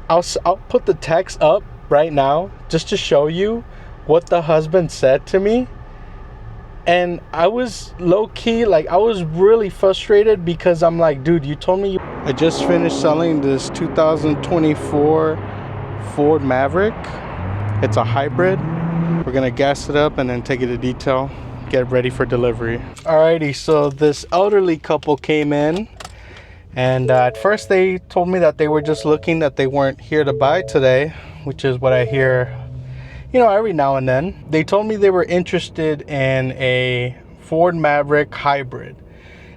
I'll put the text up right now just to show you what the husband said to me. And I was low-key, like, I was really frustrated because I'm like, dude, you told me I just finished selling this 2024 Ford Maverick. It's a hybrid. We're gonna gas it up and then take it to detail, get ready for delivery. Alrighty, so this elderly couple came in, and at first they told me that they were just looking, that they weren't here to buy today, which is what I hear, you know, every now and then. They told me they were interested in a Ford Maverick Hybrid.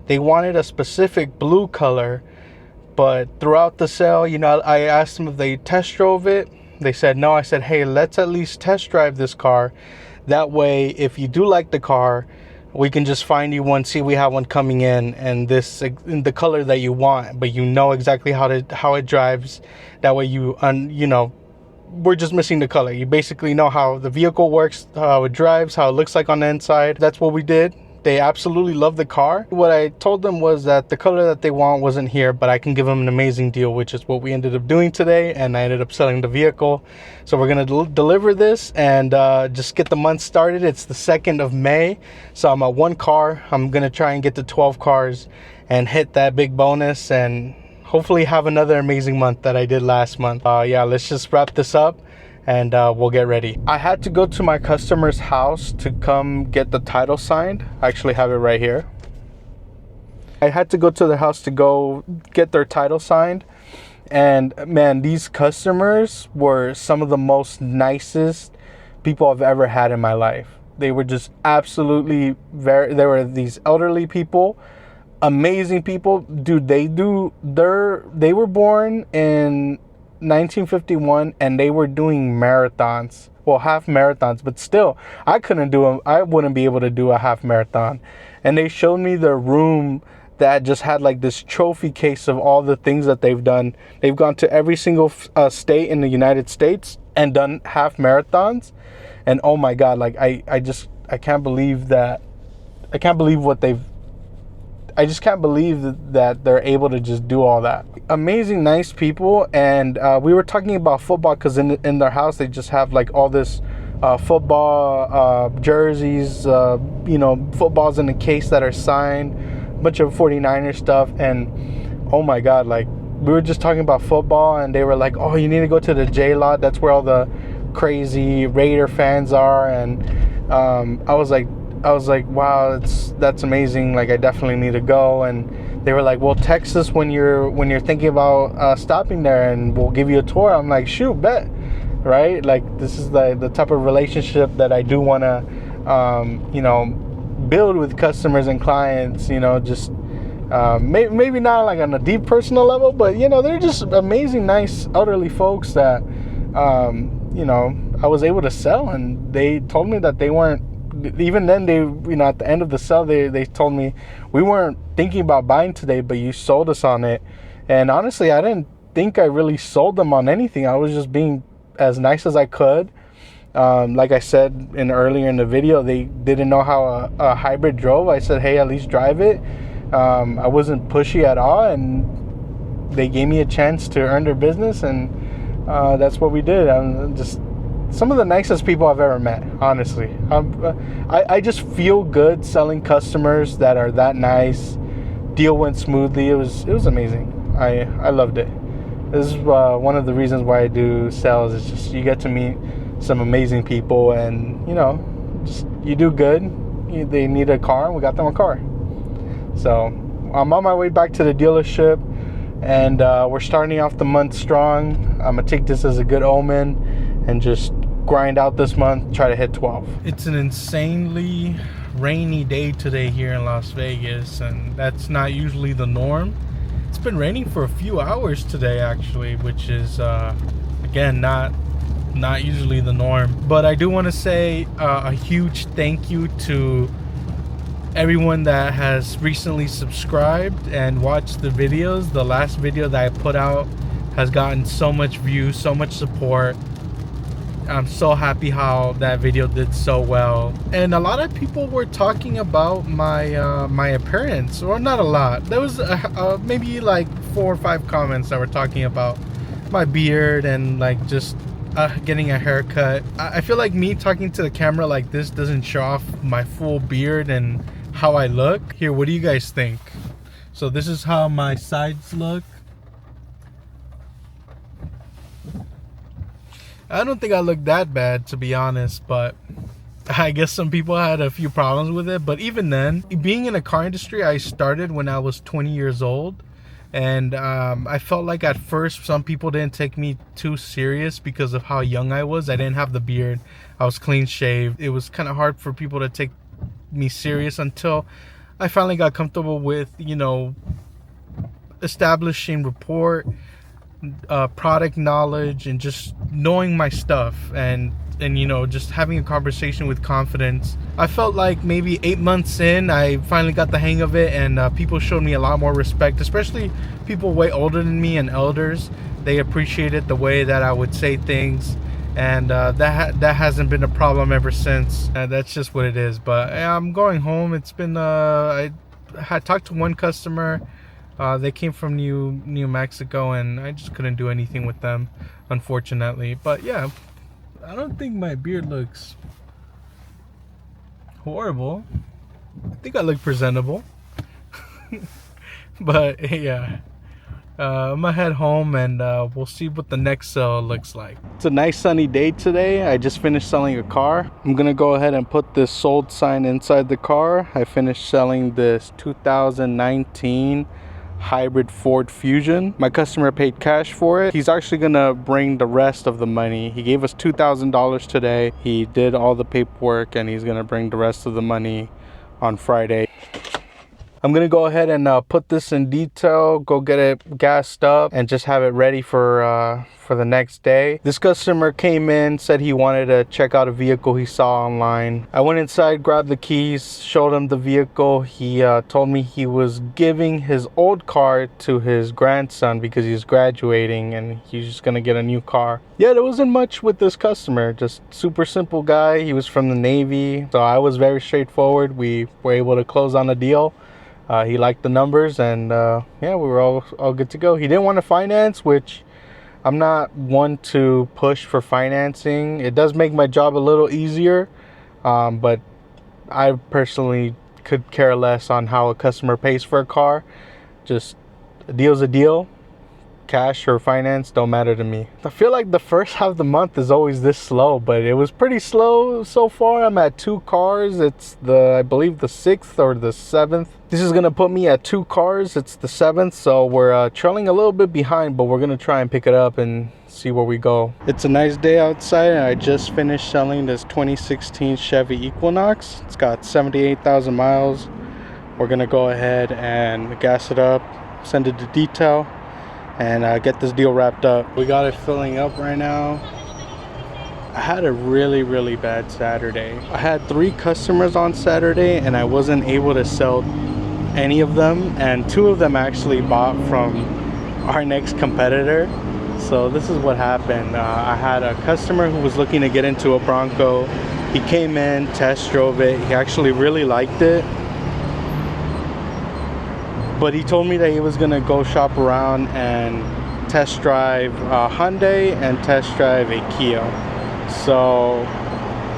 They wanted a specific blue color, but throughout the sale, you know, I asked them if they test drove it. They said no. I said, hey, let's at least test drive this car. That way, if you do like the car, we can just find you one, see we have one coming in this in the color that you want, but you know exactly how it drives. That way you know, we're just missing the color. You basically know how the vehicle works, how it drives, how it looks like on the inside. That's what we did. They absolutely love the car. What I told them was that the color that they want wasn't here, but I can give them an amazing deal, which is what we ended up doing today. And I ended up selling the vehicle. So we're going to deliver this and just get the month started. It's the 2nd of May. So I'm at 1 car. I'm going to try and get to 12 cars and hit that big bonus and hopefully have another amazing month that I did last month. Yeah, let's just wrap this up and we'll get ready. I had to go to my customer's house to come get the title signed. I actually have it right here. I had to go to the house to go get their title signed. And man, these customers were some of the most nicest people I've ever had in my life. They were just absolutely they were these elderly people, amazing people. Dude, they were born in 1951 and they were doing marathons, well, half marathons, but still I couldn't do them. I wouldn't be able to do a half marathon. And they showed me their room that just had like this trophy case of all the things that they've done. They've gone to every single state in the United States and done half marathons. And oh my god, like I can't believe that. I can't believe what they've I just can't believe that they're able to just do all that. Amazing, nice people. And we were talking about football because in their house, they just have like all this football jerseys, you know, footballs in a case that are signed, a bunch of 49er stuff. And oh my God, like we were just talking about football and they were like, oh, you need to go to the J lot. That's where all the crazy Raider fans are. And I was like, wow, that's amazing. Like I definitely need to go. And they were like, well, text us when you're thinking about stopping there and we'll give you a tour. I'm like, shoot, bet. Right? Like this is the type of relationship that I do want to you know, build with customers and clients. You know, just maybe not like on a deep personal level, but you know, they're just amazing, nice elderly folks that you know, I was able to sell. And they told me that they weren't, even then, they, you know, at the end of the sale, they told me, we weren't thinking about buying today, but you sold us on it. And honestly, I didn't think I really sold them on anything. I was just being as nice as I could. Like I said earlier in the video, they didn't know how a hybrid drove. I said, hey, at least drive it. I wasn't pushy at all, and they gave me a chance to earn their business, and that's what we did. I'm just some of the nicest people I've ever met, honestly. I just feel good selling customers that are that nice. Deal went smoothly. It was amazing. I loved it. This is one of the reasons why I do sales. Is just you get to meet some amazing people, and you know, just you do good. They need a car, and we got them a car. So I'm on my way back to the dealership, and we're starting off the month strong. I'm gonna take this as a good omen and just grind out this month, try to hit 12. It's an insanely rainy day today here in Las Vegas, and that's not usually the norm. It's been raining for a few hours today actually, which is again not usually the norm. But I do want to say a huge thank you to everyone that has recently subscribed and watched the videos. The last video that I put out has gotten so much views, so much support. I'm so happy how that video did so well. And a lot of people were talking about my appearance, or not a lot. There was maybe like 4 or 5 comments that were talking about my beard and like just getting a haircut. I feel like me talking to the camera like this doesn't show off my full beard and how I look. Here, what do you guys think? So this is how my sides look. I don't think I look that bad, to be honest, but I guess some people had a few problems with it. But even then, being in the car industry, I started when I was 20 years old. And I felt like at first some people didn't take me too serious because of how young I was. I didn't have the beard. I was clean shaved. It was kind of hard for people to take me serious until I finally got comfortable with, you know, establishing rapport, product knowledge, and just knowing my stuff, and you know, just having a conversation with confidence. I felt like maybe 8 months in, I finally got the hang of it, and people showed me a lot more respect, especially people way older than me and elders. They appreciated the way that I would say things, and that hasn't been a problem ever since. That's just what it is. But I'm going home. It's been I had talked to one customer. They came from New Mexico, and I just couldn't do anything with them, unfortunately. But yeah, I don't think my beard looks horrible. I think I look presentable. But yeah, I'm gonna head home, and we'll see what the next sale looks like. It's a nice sunny day today. I just finished selling a car. I'm gonna go ahead and put this sold sign inside the car. I finished selling this 2019 hybrid Ford Fusion. My customer paid cash for it. He's actually gonna bring the rest of the money. He gave us $2,000 today. He did all the paperwork, and he's gonna bring the rest of the money on Friday. I'm gonna go ahead and put this in detail, go get it gassed up, and just have it ready for the next day. This customer came in, said he wanted to check out a vehicle he saw online. I went inside, grabbed the keys, showed him the vehicle. He told me he was giving his old car to his grandson because he's graduating and he's just gonna get a new car. Yeah, there wasn't much with this customer, just super simple guy. He was from the Navy, so I was very straightforward. We were able to close on a deal. He liked the numbers, and yeah, we were all good to go. He didn't want to finance, which I'm not one to push for financing. It does make my job a little easier, but I personally could care less on how a customer pays for a car. Just a deal's a deal. Cash or finance don't matter to me. I feel like the first half of the month is always this slow, but it was pretty slow so far. I'm at 2 cars. It's I believe the 6th or the 7th. This is gonna put me at 2 cars. It's the 7th, so we're trailing a little bit behind, but we're gonna try and pick it up and see where we go. It's a nice day outside, and I just finished selling this 2016 Chevy Equinox. It's got 78,000 miles. We're gonna go ahead and gas it up, send it to detail, and get this deal wrapped up. We got it filling up right now. I had a really bad Saturday. I had 3 customers on Saturday, and I wasn't able to sell any of them, and 2 of them actually bought from our next competitor. So this is what happened. I had a customer who was looking to get into a Bronco. He came in, test drove it. He actually really liked it, but he told me that he was gonna go shop around and test drive a Hyundai and test drive a Kia. So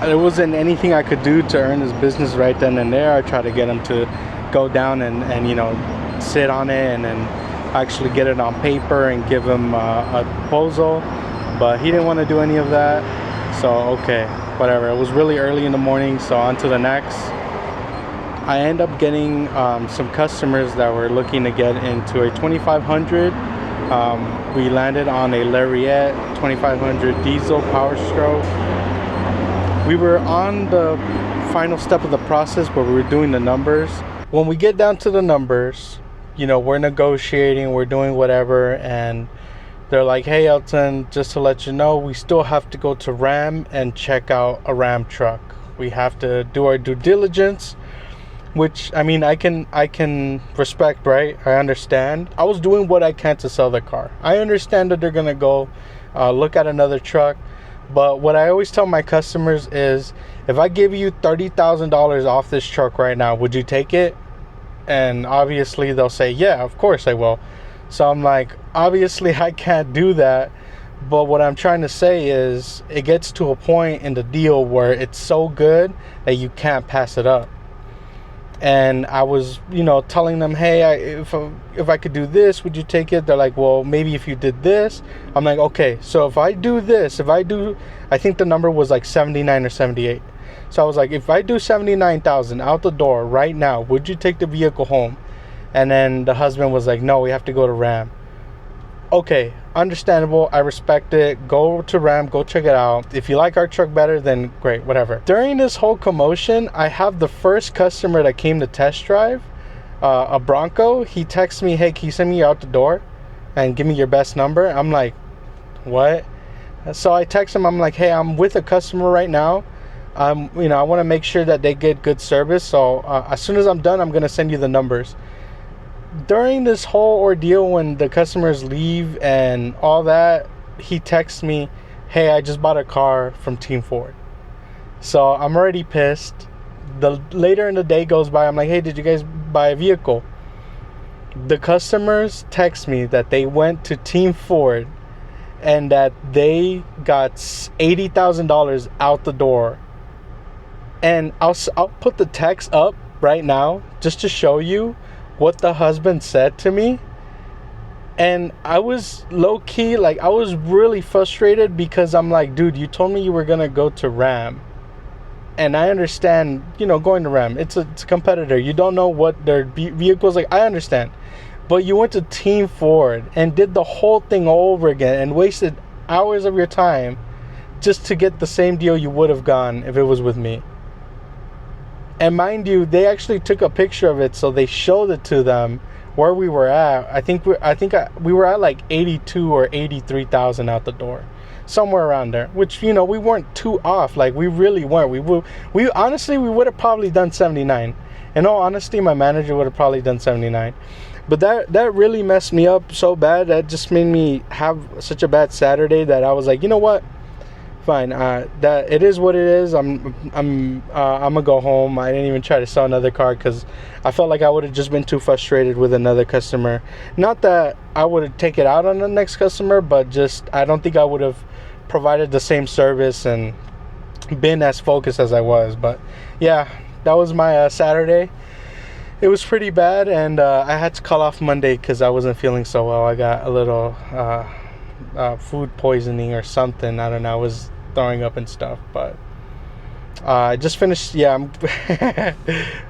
there wasn't anything I could do to earn his business right then and there. I tried to get him to go down and you know, sit on it and then actually get it on paper and give him a proposal, but he didn't want to do any of that. So okay, whatever. It was really early in the morning, so on to the next. I end up getting some customers that were looking to get into a 2500. We landed on a Lariat 2500 diesel Power Stroke. We were on the final step of the process, but we were doing the numbers. When we get down to the numbers, you know, we're negotiating, we're doing whatever, and they're like, hey Elton, just to let you know, we still have to go to Ram and check out a Ram truck. We have to do our due diligence, which, I mean, I can respect, right? I understand. I was doing what I can to sell the car. I understand that they're gonna go look at another truck, but what I always tell my customers is, if I give you $30,000 off this truck right now, would you take it? And obviously they'll say, yeah, of course I will. So I'm like, obviously I can't do that. But what I'm trying to say is it gets to a point in the deal where it's so good that you can't pass it up. And I was, telling them, hey, if I could do this, would you take it? They're like, well, maybe if you did this. I'm like, okay, so if I do this, I think the number was like 79 or 78. So I was like, if I do 79,000 out the door right now, would you take the vehicle home? And then the husband was like, no, we have to go to Ram. Okay, understandable. I respect it. Go to Ram, go check it out. If you like our truck better, then great, whatever. During this whole commotion, I have the first customer that came to test drive, a Bronco. He texts me, hey, can you send me out the door and give me your best number? I'm like, what? So I text him, I'm like, hey, I'm with a customer right now. I want to make sure that they get good service. So as soon as I'm done, I'm going to send you the numbers. During this whole ordeal, when the customers leave and all that, he texts me, hey, I just bought a car from Team Ford. So I'm already pissed. The later in the day goes by, I'm like, hey, did you guys buy a vehicle? The customers text me that they went to Team Ford and that they got $80,000 out the door. And I'll put the text up right now just to show you what the husband said to me. And I was low-key, like, I was really frustrated because I'm like, dude, you told me you were gonna go to Ram, and I understand, going to Ram, it's a competitor, you don't know what their vehicles like, I understand, but you went to Team Ford and did the whole thing over again and wasted hours of your time just to get the same deal you would have gone if it was with me. And mind you, they actually took a picture of it, so they showed it to them where we were at. I think we were at like 82 or 83,000 out the door, somewhere around there. Which we weren't too off. Like, we really weren't. We honestly would have probably done 79. In all honesty, my manager would have probably done 79. But that really messed me up so bad. That just made me have such a bad Saturday that I was like, you know what? Fine, that it is what it is. I'm gonna go home. I didn't even try to sell another car because I felt like I would have just been too frustrated with another customer. Not that I would take it out on the next customer, but just I don't think I would have provided the same service and been as focused as I was. But yeah, that was my Saturday. It was pretty bad, and I had to call off Monday because I wasn't feeling so well. I got a little food poisoning or something. I don't know. I was throwing up and stuff, but I just finished. Yeah,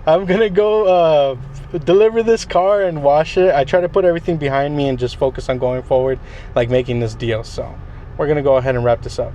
I'm gonna go deliver this car and wash it. I try to put everything behind me and just focus on going forward, like making this deal. So we're gonna go ahead and wrap this up.